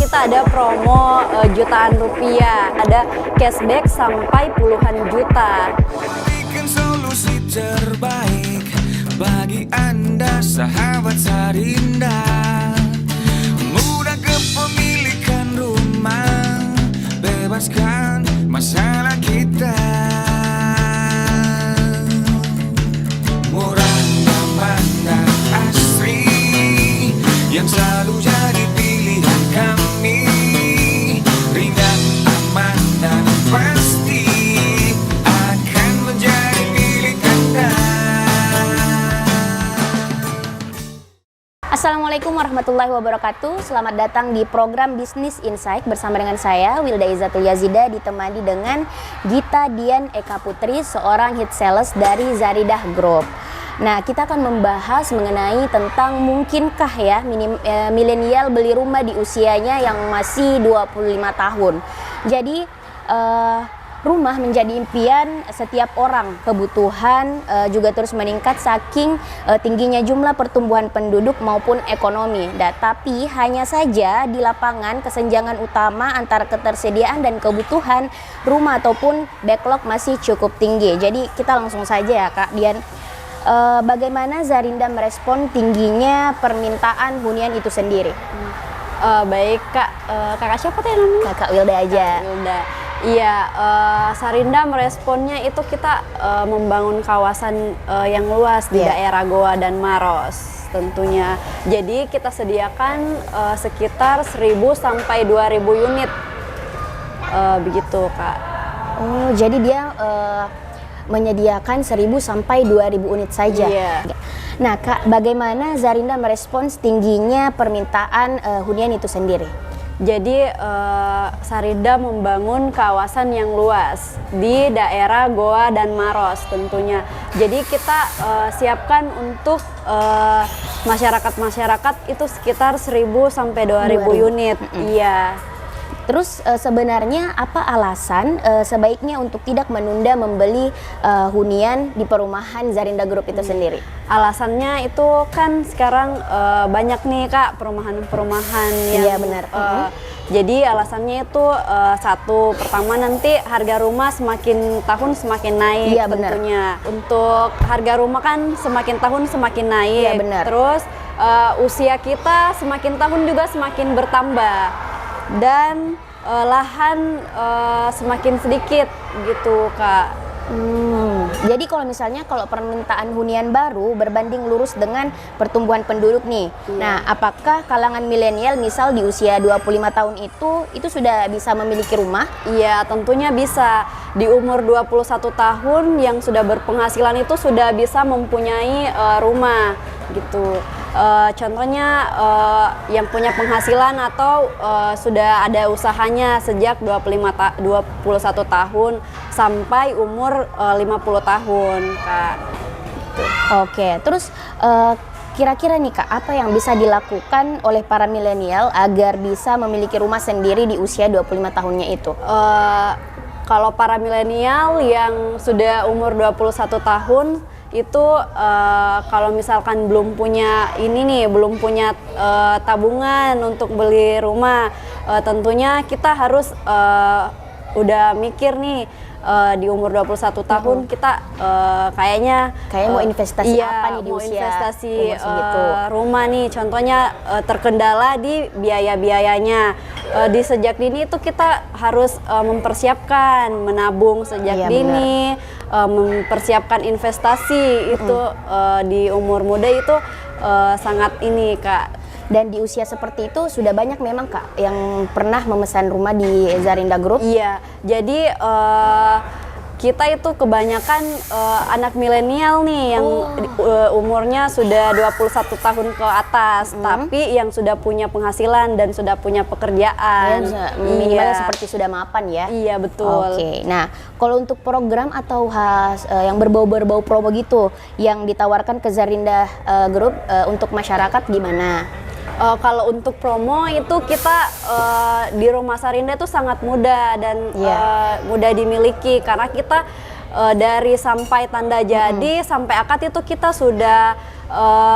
kita ada promo jutaan rupiah, ada cashback sampai puluhan juta. Berikan solusi terbaik bagi Anda sahabat Sarinda. Mudah kepemilikan rumah, bebaskan masalah kita. Murah, nyaman, dan asri yang selalu jadi pilihan kami. Ringan, aman, dan pasti akan menjadi milik Anda. Assalamualaikum warahmatullahi wabarakatuh. Selamat datang di program Business Insight bersama dengan saya Wilda Izzatul Yazida, ditemani dengan Gita Dian Eka Putri, seorang hit sales dari Zaridah Group. Nah, kita akan membahas mengenai tentang mungkinkah ya milenial beli rumah di usianya yang masih 25 tahun. Jadi rumah menjadi impian setiap orang. Kebutuhan juga terus meningkat saking tingginya jumlah pertumbuhan penduduk maupun ekonomi. Tapi hanya saja di lapangan kesenjangan utama antara ketersediaan dan kebutuhan rumah ataupun backlog masih cukup tinggi. Jadi kita langsung saja ya Kak Dian. Bagaimana Zarinda merespon tingginya permintaan hunian itu sendiri? Baik Kak, kakak siapa tuh namanya? Kakak Wilda aja. Kak Wilda. Iya, Sarinda meresponnya itu kita membangun kawasan yang luas di daerah Goa dan Maros tentunya. Jadi kita sediakan sekitar 1.000 sampai 2.000 unit, begitu Kak. Oh, jadi dia menyediakan 1.000 sampai 2.000 unit saja. Iya. Nah Kak, bagaimana Zarinda merespons tingginya permintaan hunian itu sendiri? Jadi Sarinda membangun kawasan yang luas di daerah Goa dan Maros tentunya. Jadi kita siapkan untuk masyarakat itu sekitar 1.000 sampai 2.000 unit. Iya. Terus sebenarnya apa alasan sebaiknya untuk tidak menunda membeli hunian di perumahan Zarinda Group itu sendiri? Alasannya itu kan sekarang banyak nih Kak perumahan-perumahan yang iya benar. Jadi alasannya itu satu, pertama nanti harga rumah semakin tahun semakin naik. Iya, tentunya. Untuk harga rumah kan semakin tahun semakin naik. Iya, benar. Terus usia kita semakin tahun juga semakin bertambah. Dan lahan semakin sedikit gitu Kak. Jadi kalau misalnya permintaan hunian baru berbanding lurus dengan pertumbuhan penduduk nih. Nah, apakah kalangan milenial misal di usia 25 tahun itu sudah bisa memiliki rumah? Iya, tentunya bisa. Di umur 21 tahun yang sudah berpenghasilan itu sudah bisa mempunyai rumah gitu. Contohnya yang punya penghasilan atau sudah ada usahanya sejak 21 tahun sampai umur 50 tahun Kak. Gitu. Oke, terus kira-kira nih Kak, apa yang bisa dilakukan oleh para milenial agar bisa memiliki rumah sendiri di usia 25 tahunnya itu? Kalau para milenial yang sudah umur 21 tahun itu kalau misalkan belum punya belum punya tabungan untuk beli rumah, tentunya kita harus udah mikir nih di umur 21 tahun kita kayaknya mau investasi apa nih di mau usia investasi segitu. rumah nih, contohnya terkendala di biaya-biayanya. Di sejak dini itu kita harus mempersiapkan menabung sejak dini, mempersiapkan investasi itu di umur muda itu sangat ini Kak. Dan di usia seperti itu sudah banyak memang Kak yang pernah memesan rumah di Zarinda Group? Iya, jadi kita itu kebanyakan anak milenial nih yang umurnya sudah 21 tahun ke atas, tapi yang sudah punya penghasilan dan sudah punya pekerjaan. Minimalnya seperti sudah mapan ya? Iya, betul. Oke, nah kalau untuk program atau yang berbau-berbau promo gitu yang ditawarkan ke Zarinda Group untuk masyarakat gimana? Kalau untuk promo itu kita di Rumah Sarinda itu sangat mudah dan mudah dimiliki karena kita dari sampai tanda jadi sampai akad itu kita sudah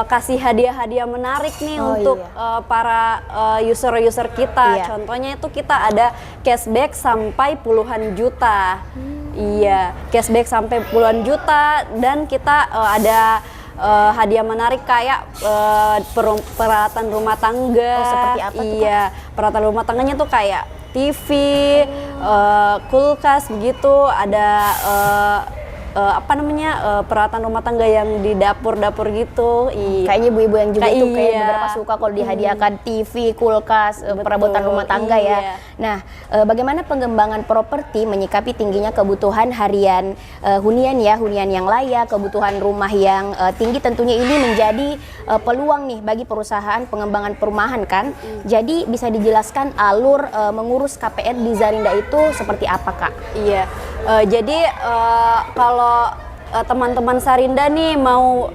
kasih hadiah-hadiah menarik nih untuk para user-user kita. Contohnya itu kita ada cashback sampai puluhan juta. Iya, cashback sampai puluhan juta, dan kita ada hadiah menarik kayak peralatan rumah tangga. Seperti apa tuh, Kak? Iya, peralatan rumah tangganya tuh kayak TV, kulkas begitu, ada peralatan rumah tangga yang di dapur-dapur gitu. Kayaknya ibu-ibu yang juga itu kayak Iya. beberapa suka kalau dihadiahkan TV, kulkas, perabotan rumah tangga ya. Nah, bagaimana pengembangan properti menyikapi tingginya kebutuhan harian hunian yang layak, kebutuhan rumah yang tinggi, tentunya ini menjadi peluang nih bagi perusahaan pengembangan perumahan kan. Jadi bisa dijelaskan alur mengurus KPR di Zarinda itu seperti apa, Kak? Iya, jadi kalau teman-teman Sarinda nih mau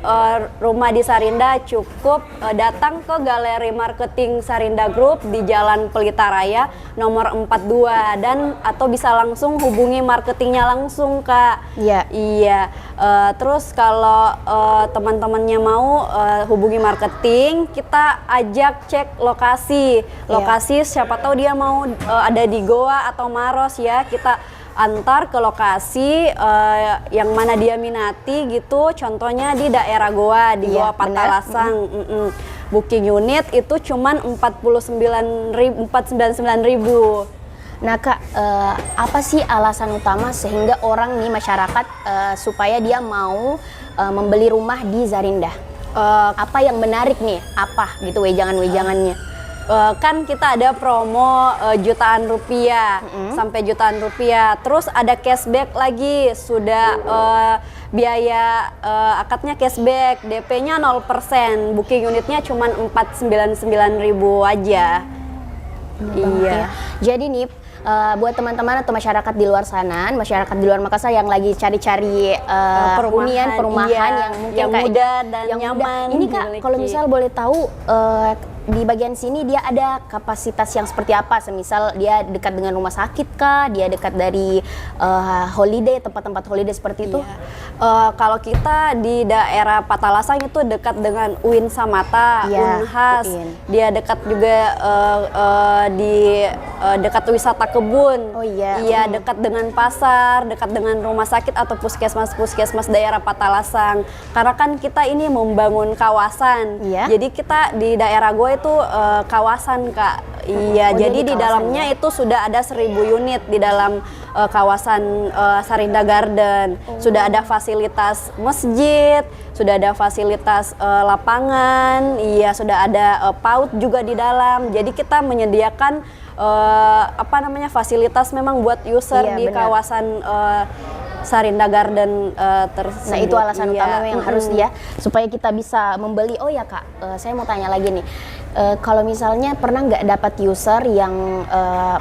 rumah di Sarinda, cukup datang ke Galeri Marketing Sarinda Group di Jalan Pelita Raya nomor 42, dan atau bisa langsung hubungi marketingnya langsung, Kak. Iya. Terus kalau teman-temannya mau hubungi marketing, kita ajak cek lokasi. Siapa tahu dia mau ada di Goa atau Maros ya, kita antar ke lokasi yang mana dia minati gitu. Contohnya di daerah Goa, di Goa Patalasang. Booking unit itu cuman 49.000. Nah, Kak, apa sih alasan utama sehingga orang nih masyarakat supaya dia mau membeli rumah di Zarinda? Apa yang menarik nih? Apa gitu wejangan-wejangannya? Kan kita ada promo jutaan rupiah sampai jutaan rupiah, terus ada cashback lagi, sudah biaya akadnya cashback, DP-nya 0%, booking unitnya cuma 499.000 aja. Iya. Jadi nih buat teman-teman atau masyarakat di luar sana, masyarakat di luar Makassar yang lagi cari-cari hunian perumahan yang mungkin yang kayak mudah dan nyaman. Ini Kak, kalau misal boleh tahu di bagian sini dia ada kapasitas yang seperti apa? Semisal dia dekat dengan rumah sakit kah? Dia dekat dari holiday, tempat-tempat holiday seperti itu? Kalau kita di daerah Patalasang itu dekat dengan UIN Samata, Unhas. Dia dekat juga di dekat wisata kebun. Iya, dekat dengan pasar, dekat dengan rumah sakit atau puskesmas daerah Patalasang. Karena kan kita ini membangun kawasan. Jadi kita di daerah gue itu kawasan, Kak. Iya, jadi di dalamnya itu sudah ada 1.000 unit di dalam kawasan Sarinda Garden. Sudah ada fasilitas masjid, sudah ada fasilitas lapangan, sudah ada PAUD juga di dalam. Jadi kita menyediakan fasilitas memang buat user di kawasan Sarinda Garden tersebut. Nah, itu alasan utama yang harus dia supaya kita bisa membeli. Oh ya, Kak, saya mau tanya lagi nih. Kalau misalnya pernah nggak dapat user yang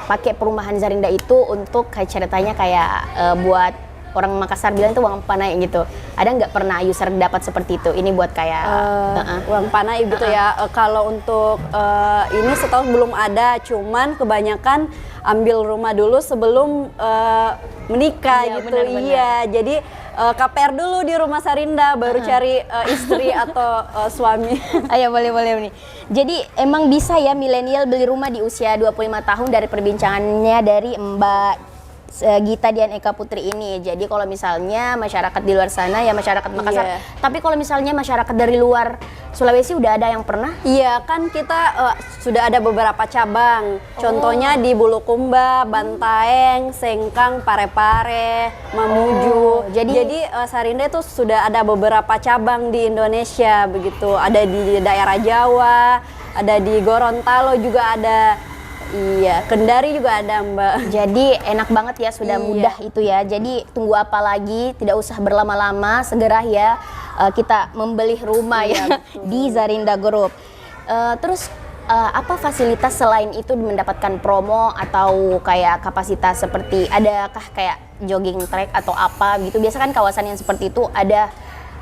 pakai perumahan Zarinda itu untuk kayak ceritanya kayak buat orang Makassar bilang itu uang panai gitu. Ada nggak pernah user dapat seperti itu? Ini buat kayak uang panai gitu ya. Kalau untuk ini setahu belum ada, cuman kebanyakan ambil rumah dulu sebelum menikah gitu. Benar-benar. Iya, jadi KPR dulu di rumah Sarinda, baru cari istri atau suami. Ayo, boleh nih. Jadi emang bisa ya milenial beli rumah di usia 25 tahun dari perbincangannya dari Mbak Gita Dian Eka Putri ini. Jadi kalau misalnya masyarakat di luar sana ya masyarakat Makassar. Tapi kalau misalnya masyarakat dari luar Sulawesi udah ada yang pernah? Iya, kan kita sudah ada beberapa cabang. Contohnya di Bulukumba, Bantaeng, Sengkang, Parepare, Mamuju. Jadi Sarinda itu sudah ada beberapa cabang di Indonesia begitu. Ada di daerah Jawa, ada di Gorontalo juga ada. Iya, Kendari juga ada, Mbak. Jadi enak banget ya, sudah mudah itu ya. Jadi tunggu apa lagi, tidak usah berlama-lama, segera ya kita membeli rumah ya di Zarinda Group. Terus apa fasilitas selain itu mendapatkan promo atau kayak kapasitas seperti adakah kayak jogging track atau apa gitu? Biasa kan kawasan yang seperti itu ada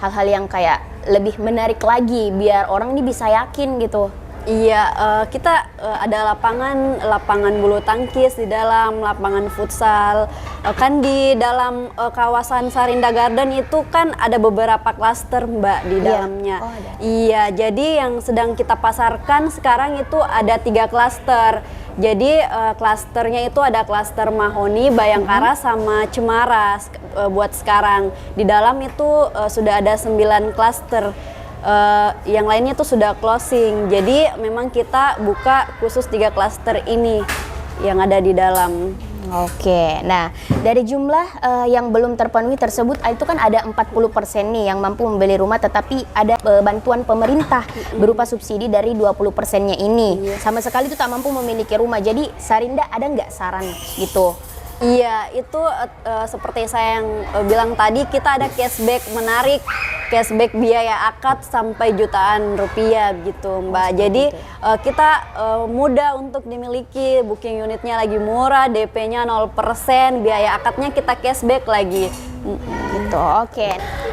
hal-hal yang kayak lebih menarik lagi biar orang ini bisa yakin gitu. Iya, kita ada lapangan bulu tangkis di dalam, lapangan futsal. Kan di dalam kawasan Sarinda Garden itu kan ada beberapa klaster Mbak di Iya. dalamnya. Oh, ada. Iya, jadi yang sedang kita pasarkan sekarang itu ada 3 klaster. Jadi klasternya itu ada klaster Mahoni, Bayangkara, sama Cemara buat sekarang. Di dalam itu sudah ada 9 klaster. Yang lainnya tuh sudah closing. Jadi memang kita buka khusus 3 klaster ini yang ada di dalam. Oke, nah dari jumlah yang belum terpenuhi tersebut itu kan ada 40% nih yang mampu membeli rumah, tetapi ada bantuan pemerintah berupa subsidi dari 20%-nya ini. Sama sekali itu tak mampu memiliki rumah. Jadi Sarinda ada nggak saran gitu? Iya, itu seperti saya yang bilang tadi, kita ada cashback menarik, cashback biaya akad sampai jutaan rupiah gitu Mbak. Jadi kita mudah untuk dimiliki, booking unitnya lagi murah, DP-nya 0%, biaya akadnya kita cashback lagi. Gitu, oke.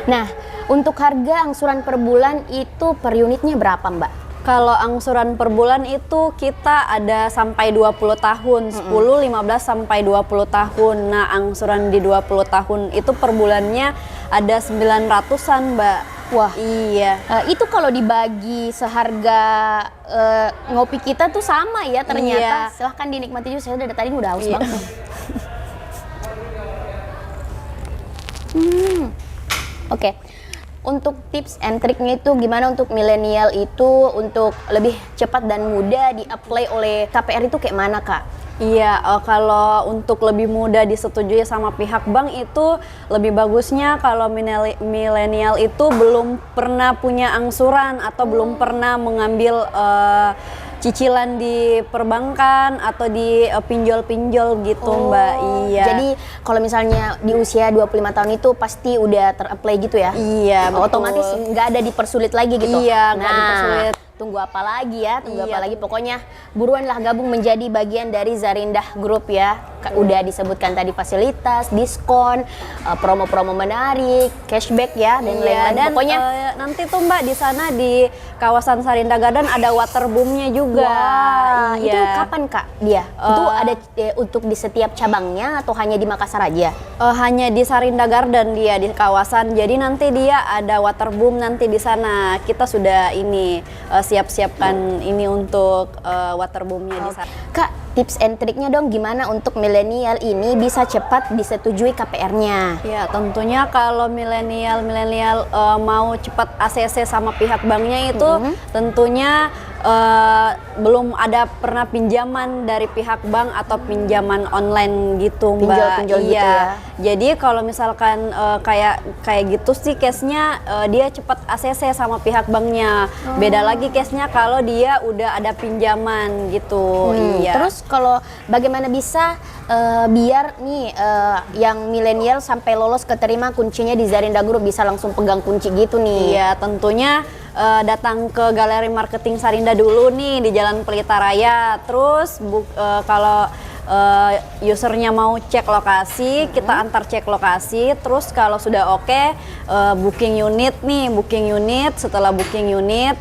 Nah, untuk harga angsuran per bulan itu per unitnya berapa Mbak? Kalau angsuran per bulan itu kita ada sampai 20 tahun, 10, 15 sampai 20 tahun. Nah, angsuran di 20 tahun itu per bulannya ada 900-an, Mbak. Wah, iya. Itu kalau dibagi seharga ngopi kita tuh sama ya ternyata. Iya. Silahkan dinikmati juga, saya dari tadi udah haus banget. Oke. Untuk tips and triknya itu gimana untuk milenial itu untuk lebih cepat dan mudah di-apply oleh KPR itu kayak mana Kak? Iya, kalau untuk lebih mudah disetujui sama pihak bank itu lebih bagusnya kalau milenial itu belum pernah punya angsuran atau belum pernah mengambil cicilan di perbankan atau di pinjol-pinjol gitu Mbak. Iya. Jadi kalau misalnya di usia 25 tahun itu pasti udah ter-apply gitu ya? Iya, betul. Otomatis nggak ada dipersulit lagi gitu? Iya, nggak dipersulit. Tunggu apa lagi ya? Tunggu Iya. apa lagi? Pokoknya buruanlah gabung menjadi bagian dari Zarindah Group ya. Udah disebutkan tadi fasilitas, diskon, promo-promo menarik, cashback ya, dan Iya, lain-lain. dan Pokoknya nanti tuh Mbak di sana di kawasan Sarinda Garden ada waterboomnya juga. wah, Iya. itu kapan Kak dia? Itu ada untuk di setiap cabangnya atau hanya di Makassar aja? Hanya di Sarinda Garden dia di kawasan. Jadi nanti dia ada waterboom nanti di sana. Kita sudah ini siap-siapkan ini untuk waterboomnya di sana. Kak, tips and triknya dong gimana untuk milenial ini bisa cepat disetujui KPR-nya? Ya tentunya kalau milenial mau cepat ACC sama pihak banknya itu tentunya belum ada pernah pinjaman dari pihak bank atau pinjaman online gitu Mbak. Pinjol-pinjol gitu ya. Jadi kalau misalkan kayak gitu sih case-nya dia cepat ACC sama pihak banknya. Beda lagi case-nya kalau dia udah ada pinjaman gitu. Iya. Terus kalau bagaimana bisa biar nih yang milenial sampai lolos keterima kuncinya di Zarindah Group bisa langsung pegang kunci gitu nih? Iya, tentunya datang ke Galeri Marketing Sarinda dulu nih di Jalan Pelita Raya. Terus kalau usernya mau cek lokasi, kita antar cek lokasi. Terus kalau sudah oke, booking unit nih, booking unit. Setelah booking unit,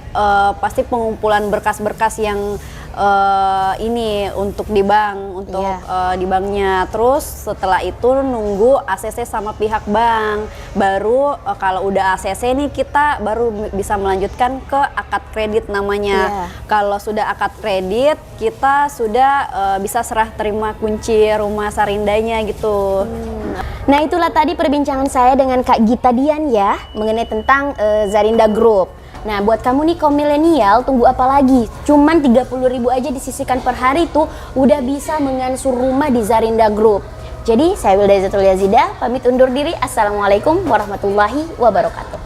pasti pengumpulan berkas-berkas yang ini untuk di bank, untuk di banknya. Terus setelah itu nunggu ACC sama pihak bank. Baru kalau udah ACC nih kita baru bisa melanjutkan ke akad kredit namanya. Kalau sudah akad kredit, kita sudah bisa serah terima kunci rumah Sarindanya gitu. Nah, itulah tadi perbincangan saya dengan Kak Gita Dian ya mengenai tentang Zarindah Group. Nah, buat kamu nih kaum milenial, tunggu apa lagi? Cuman 30.000 aja disisihkan per hari tuh udah bisa mengansur rumah di Zarindah Group. Jadi, saya Wilda Izatul Yazida, pamit undur diri. Assalamualaikum warahmatullahi wabarakatuh.